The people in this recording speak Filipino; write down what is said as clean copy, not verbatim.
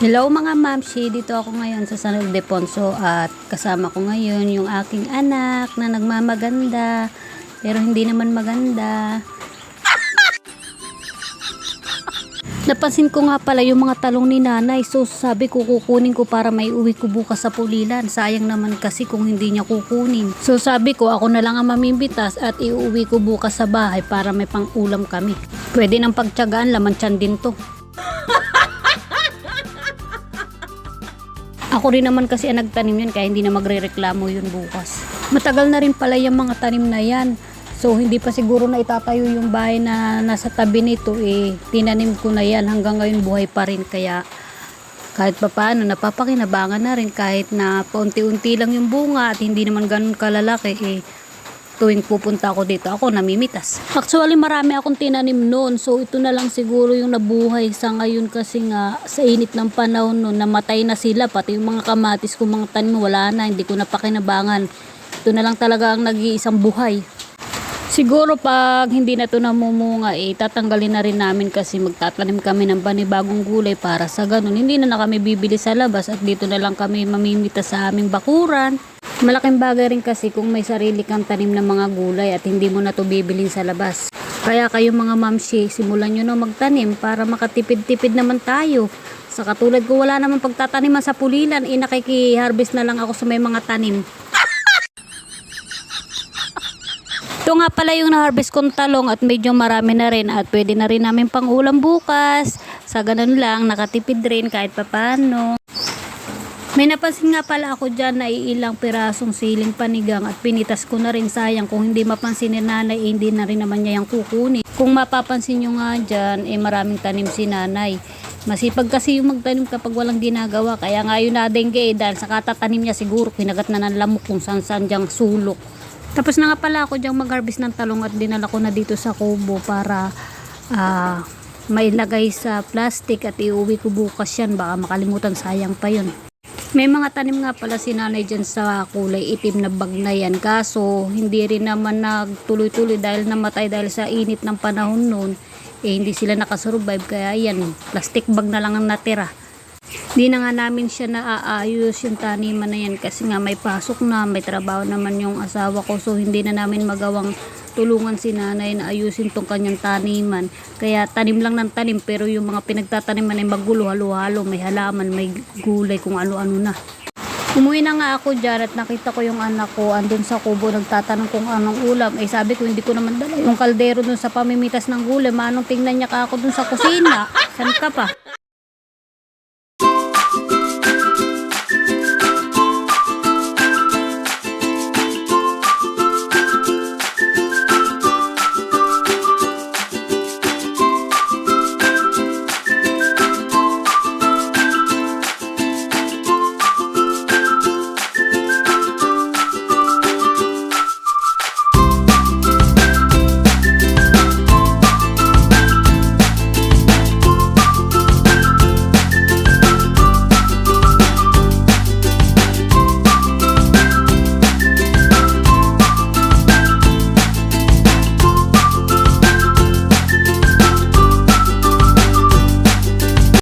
Hello mga mamshi, dito ako ngayon sa San Ildefonso at kasama ko ngayon yung aking anak na nagmamaganda pero hindi naman maganda. Napansin ko nga pala yung mga talong ni nanay, so sabi ko kukunin ko para may uwi ko bukas sa Pulilan. Sayang naman kasi kung hindi niya kukunin. So sabi ko ako na lang ang mamimbitas at iuwi ko bukas sa bahay para may pang ulam kami. Pwede nang pagtiyagaan, laman tiyan din to. Ako rin naman kasi ang nagtanim yun kaya hindi na magre-reklamo yun bukas. Matagal na rin pala yung mga tanim na yan. So hindi pa siguro na itatayo yung bahay na nasa tabi nito tinanim ko na yan hanggang ngayon buhay pa rin kaya kahit pa paano napapakinabangan na rin kahit na paunti-unti lang yung bunga at hindi naman ganun kalalaki tuwing pupunta ako dito ako namimitas. Actually marami akong tinanim noon so ito na lang siguro yung nabuhay sa ngayon kasi nga sa init ng panahon noon namatay na sila pati yung mga kamatis ko mga tanim wala na hindi ko na pakinabangan. Ito na lang talaga ang nag-iisang buhay. Siguro pag hindi na ito namumunga tatanggalin na rin namin kasi magtatanim kami ng panibagong gulay para sa ganun. Hindi na kami bibili sa labas at dito na lang kami mamimitas sa aming bakuran. Malaking bagay rin kasi kung may sarili kang tanim ng mga gulay at hindi mo na ito bibilin sa labas. Kaya kayong mga mamshi, simulan nyo na magtanim para makatipid-tipid naman tayo. Sa katulad ko wala naman pagtataniman sa Pulilan, nakiki-harvest na lang ako sa may mga tanim. Ito nga pala yung na-harvest kong talong at medyo marami na rin at pwede na rin namin pang ulam bukas. Sa ganun lang, nakatipid rin kahit papano. May napansin nga pala ako dyan na ilang pirasong siling panigang at pinitas ko na rin sayang kung hindi mapansin ni nanay hindi na rin naman niya yung kukunin. Kung mapapansin nyo nga dyan maraming tanim si nanay. Masipag kasi yung magtanim kapag walang ginagawa kaya nga yun na dengue dahil sa katatanim niya siguro kinagat na ng lamok kung saan dyang sulok. Tapos na nga pala ako dyang mag-harvest ng talong at dinala ko na dito sa kubo para mailagay sa plastic at iuwi ko bukas yan baka makalimutan sayang pa yun. May mga tanim nga pala si nanay dyan sa kulay itim na bag na yan. Kaso hindi rin naman nagtuloy-tuloy dahil namatay dahil sa init ng panahon noon. Hindi sila nakasurvive kaya yan, plastic bag na lang ang natira. Hindi na nga namin siya naaayos yung taniman na yan kasi nga may pasok na, may trabaho naman yung asawa ko. So hindi na namin magawang tulungan si nanay na ayusin tong kanyang taniman. Kaya tanim lang ng tanim pero yung mga pinagtataniman ay magulo, halo-halo, may halaman, may gulay, kung ano-ano na. Umuwi na nga ako dyan at nakita ko yung anak ko andun sa kubo nagtatanong kung anong ulam. Sabi ko hindi ko naman dala yung kaldero dun sa pamimitas ng gulay. Manong tingnan niya ka ako dun sa kusina. San ka pa?